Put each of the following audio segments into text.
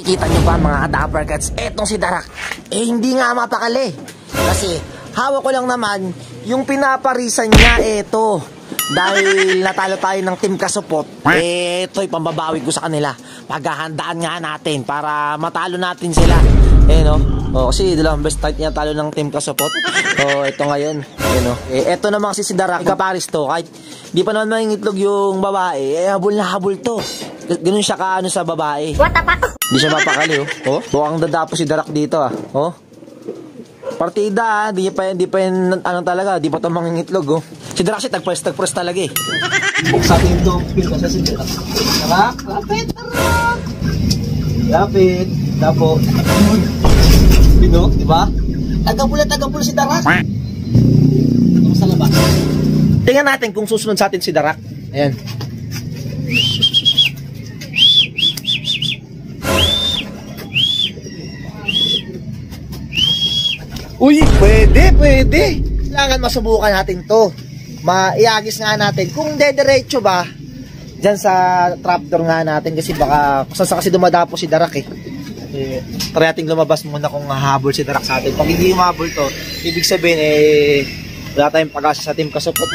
Kita nyo ba mga ka-Dapper Cats? Etong si Darak, hindi nga mapakali. Kasi hawak ko lang naman yung pinaparisan niya, eto. Dahil natalo tayo ng Team Kasupot, ito'y pambabawi ko sa kanila. Paghahandaan nga natin para matalo natin sila. No? Kasi dalawang best type niya talo ng Team Kasupot. Ito ngayon. Ito naman si Darak, kaparis to. Kahit di pa naman mangingitlog yung babae, habol na habol to. Ganun siya kaano sa babae. What the fuck? Hindi siya mapakali, mukhang dadapo si Darak dito, partida, di pa yan, talaga, di pa ito mangingitlog, Si Darak siya, tagpres talaga, Buksan yung dopil kasi si Darak. Darak, lapit, Darak! Lapit, dapo. Bino, di ba? Tagapula si Darak. Ito sa labas. Tingnan natin kung susunod sa atin si Darak. Ayan. Uy, pwede. Kailangan masubukan natin to. Maiagis nga natin. Kung dediretso ba, dyan sa trapdoor nga natin. Kasi baka, saan kasi dumadapo si Darak try natin lumabas muna kung hahabol si Darak sa atin. Pag hindi humahabol to, ibig sabihin wala tayong pag-asa sa Team Kasupot.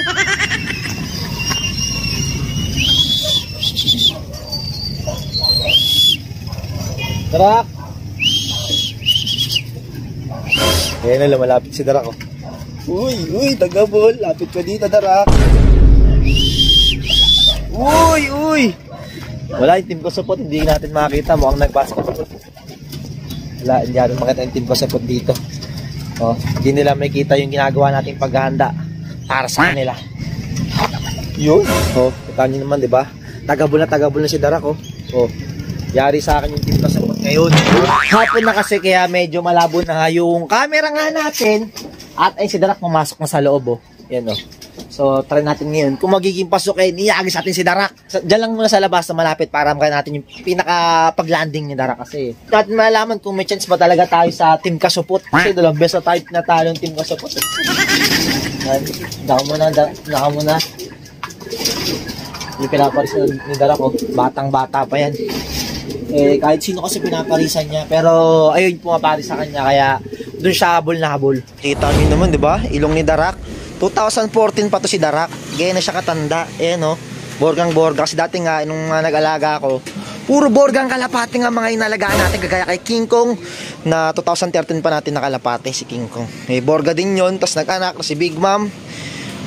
Darak! Ayan na, lumalapit si Darak, Uy, tagabol. Lapit ka dito, Darak. Uy. Wala yung Team Kasupot, hindi natin makita. Mukhang nag-basketball. Wala, hindi natin makita yung Team Kasupot dito. Hindi nila makita yung ginagawa nating paghahanda para sa kanila. Yun. Kita nyo naman, diba? Tagabol na si Darak, Yari sa akin yung Team Kasupot ngayon. Hapon na kasi kaya medyo malabo na yung camera nga natin. At ay si Darak pumasok na sa loob, Yan, So try natin ngayon. Kung magiging pasukin, iagis natin si Darak. Diyan lang muna sa labas na malapit para makita natin yung pinaka-pag-landing ni Darak kasi. Natin malaman kung may chance ba talaga tayo sa Team Kasupot. Kasi dalawang best na type na talo ng Team Kasupot. Daka muna. Yung pinaparis ni Darak, batang-bata pa yan. Kahit sino kasi pinaparisan niya, pero ayun pumaparis sa kanya, kaya doon siya habol na habol. Kita niyo naman, di ba? Ilong ni Darak. 2014 pa to si Darak. Gaya na siya katanda. Borgang-borga. Kasi dati nga, nung nag-alaga ako, puro borgang kalapate nga mga inalagaan natin. Kagaya kay King Kong, na 2013 pa natin nakalapate si King Kong. Borga din yon. Tapos nag-anak na si Big Mom.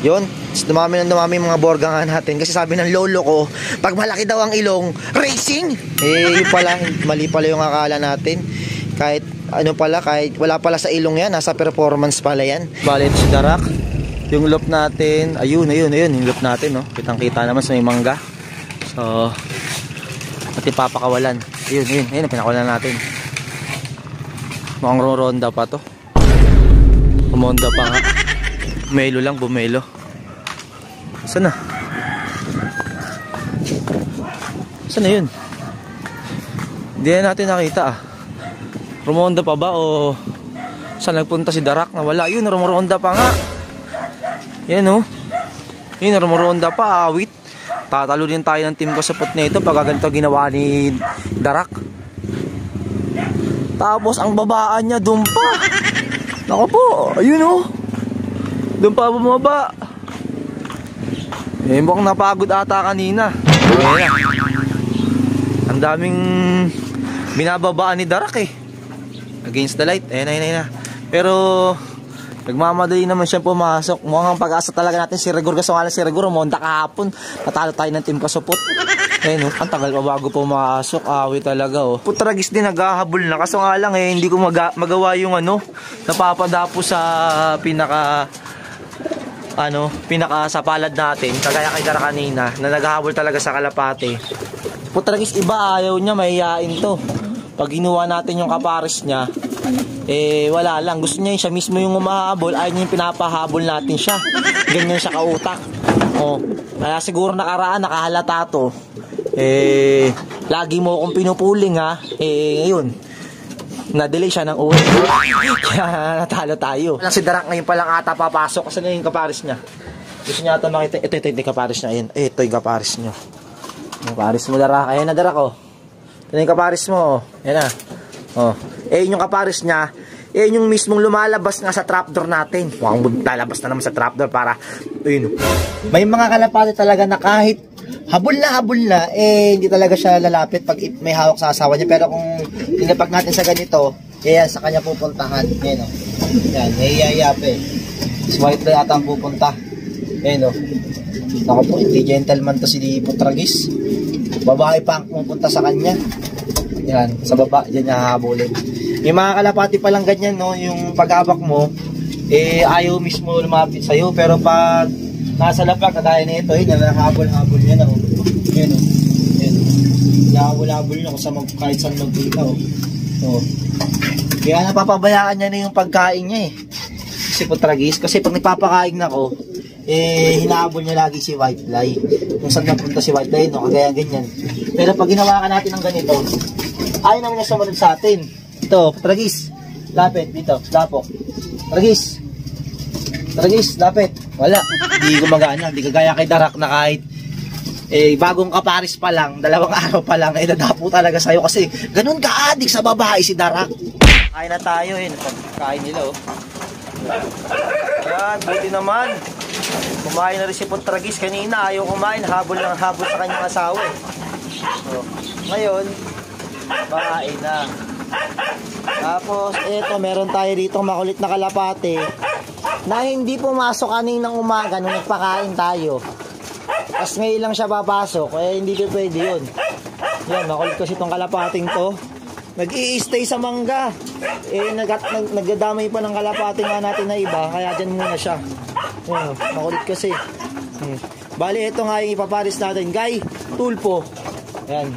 Yun, dumami yung mga borga nga natin. Kasi sabi ng lolo ko, pag malaki daw ang ilong, racing! Yun pala, mali pala yung akala natin. Kahit kahit wala pala sa ilong yan, nasa performance pala yan. Bale, si Darak, yung loop natin, ayun, yung loop natin, kitang-kita naman sa may mangga. So, at ipapakawalan. Ayun, pinakawalan natin. Mukhang ronda pa to. Pumonda pa nga. Bumelo. Saan na yun? Hindi na natin nakita Rumonda pa ba o saan nagpunta si Darak na wala? Yun, rumonda pa nga. Yan Yun, rumonda pa, awit. Tatalo din tayo ng Team Kasupot na ito pag ganito ginawa ni Darak. Tapos ang babaan niya doon pa. Nako po, ayun doon pa bumaba. Mukhang napagod ata kanina. Ang daming binababaan ni Darak against the light. Ayun. Pero nagmamadali naman siya pumasok. Mukhang pag-asa talaga natin si Rigor. Kasi nga lang si Rigor, monta kahapon. Natalo tayo ng Team Kasupot. Ang tagal pa bago pumasok. Awi talaga Putragis din naghahabol na. Kaso nga lang hindi ko magawa yung napapadapo sa pinaka sa palad natin, kagaya kay Darak kanina na naghahabol talaga sa kalapate. Putragis iba, ayaw niya, mahihain to. Pag ginawa natin yung kapares niya, wala lang, gusto niya siya mismo yung umahabol, ayaw niya yung pinapahabol natin siya. Ganyan siya kautak. Kaya siguro nakaraan nakahalata to. Lagi mo akong pinupuling ngayon na-delay siya ng uwi. Kaya natalo tayo. Si Darak ngayon palang ata papasok. Kasi na yung kapares niya. Gusto niya ata makita. Ito yung kapares niya. Ito yung kapares niya. Yung kapares mo, Darak. Ayan na, Darak Yan yung kapares mo, oh. Yan na. Oh. Eh, yung kapares niya, eh, yung mismong lumalabas nga sa trapdoor natin. Mukhang lalabas na naman sa trapdoor para, ayun. May mga kalapati talaga na kahit habol na, eh, hindi talaga siya lalapit pag may hawak sa asawa niya. Pero kung tinapag natin sa ganito, eh, sa kanya pupuntahan. Yan, oh. Yan, nahihiyayap eh. White ray ata ang pupunta. Yan, oh. Ako po, hindi gentleman to si Putragis. Babae pa ang pupunta sa kanya. Yan, sa baba, dyan niya hahabulin. Yung mga kalapati pa lang ganyan, no, yung pag-abak mo, eh, ayaw mismo lumapit sa'yo. Pero pag nasa lapag, kagaya na ito, yun, nakahabol-habol niya na, oh. Yan, oh. Yan. Nakahabol-habol niya kung kahit saan magpita, oh. Oh. Kaya napapabayaan niya na yung pagkain niya, eh. Si Putragis, kasi pag nagpapakain na ko, eh, hinahabol niya lagi si White Fly. Kung saan napunta si White Fly, no, kagaya ganyan. Pero pag ginawa ka natin ng ganito, ayaw naman niya sumunod sa atin. Ito, Putragis, lapit, dito, lapok. Putragis, lapit. Wala, hindi gumagana, hindi kagaya kay Darak na kahit bagong kaparis pa lang, 2 araw pa lang, eh, nadapo talaga sa'yo kasi ganun ka-adik sa babae si Darak. Kain na tayo, eh, kain nila, oh. Ayan, buti naman. Kumain na rin si Putragis kanina, ayaw kumain, habol ng habol sa kanyang asawa, eh. So, ngayon, kumain na. Tapos, eto, meron tayo rito makulit na kalapate na hindi pumasok kaninang umaga nung nagpakain tayo. Tapos ngayon lang siya papasok, eh hindi ko pwede yun. Yan, makulit kasi itong kalapating to. Nag-i-stay sa mangga. Eh, nagdadamay pa ng kalapating nga natin na iba, kaya dyan muna siya. Yan, makulit kasi. Bali, ito nga yung ipaparis natin. Guy, tulpo. Yan.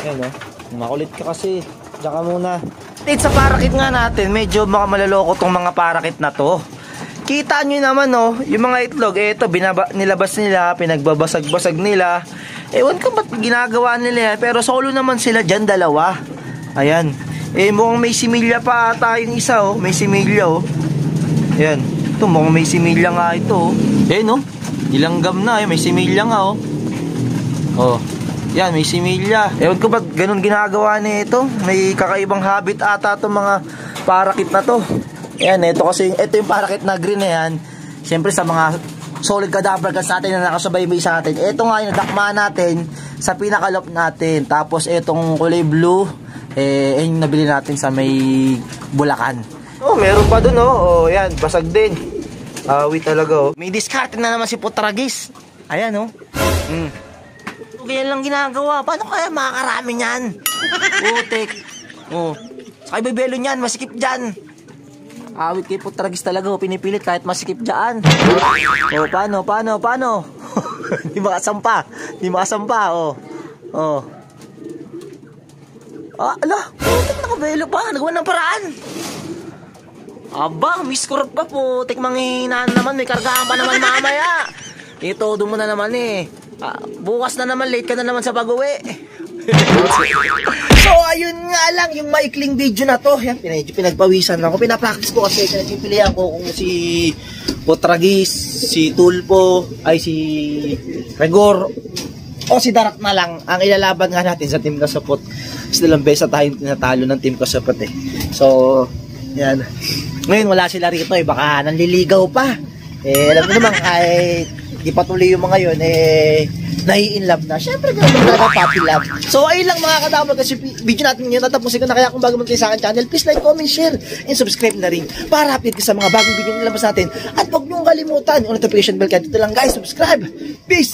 Yan, oh. Makulit ka kasi. Diyan ka muna. Sa parakit nga natin, medyo malaloko tong mga parakit na to. Kita nyo naman, oh, yung mga itlog, eh, ito, nilabas nila, pinagbabasag-basag nila. Ewan ko ba't ginagawa nila yan, pero solo naman sila dyan, 2. Ayan. Eh, mukhang may similya pa ata yung isa, oh. May similya, oh. Ayan. Ito, mukhang may similya nga ito, oh. Ayan, oh. Nilanggam na, eh. May similya nga, oh. Oh. Yan, may similya. Ewan ko ba't ganun ginagawa nito. May kakaibang habit ata itong mga parakit na to. Ayan, ito kasi, ito yung parakit na green na yan. Siyempre sa mga solid cadaver guns natin na nakasabay-bay sa atin. Ito nga yung nadakma natin sa pinakalop natin. Tapos itong kulay blue, eh, yung nabili natin sa may Bulacan. Oh, meron pa dun, oh. Oh, yan, basag din. Wait talaga, oh. May discard na naman si Putragis. Ayan, oh. Ganyan lang ginagawa. Paano kaya makakarami niyan? Putik. Oh. Ay, bebelo niyan. Masikip dyan. Awit kay Putragis talaga. Oh. Pinipilit kahit masikip dyan. Oh, paano? Hindi makasampa. Oh. Oh. Ala. Putik, nakabelo pa. Nagawa ng paraan. Aba, miskurap ka po. Putik, manghihinaan naman. May kargahan pa naman mamaya. Ito, doon mo na naman eh. Bukas na naman, late ka na naman sa pag-uwi. So, ayun nga lang, yung maikling video na to. Yan, pinagpawisan lang ako. Pinapractice ko kasi pinagpipilihan ko kung si Putragis, si Tulpo, ay si Regor, o si Darak na lang ang ilalaban nga natin sa Team Kasupot. Kasi dalang beses tayong tinatalo ng Team Kasupot, eh. So, yan. Ngayon, wala sila rito, eh. Baka nanliligaw pa. Eh, alam mo naman, kahit di patuloy yung mga yun, eh, nai-inlove na. Siyempre, gano'n talaga puppy love. So, ayun lang mga kadamag, kasi video natin ngayon, tatapusin ko na. Kaya kung bago man kayo sa akin channel, please like, comment, share, and subscribe na rin para update ka sa mga bagong video na labas natin. At huwag niyong kalimutan yung notification bell. Kaya dito lang guys, subscribe. Peace!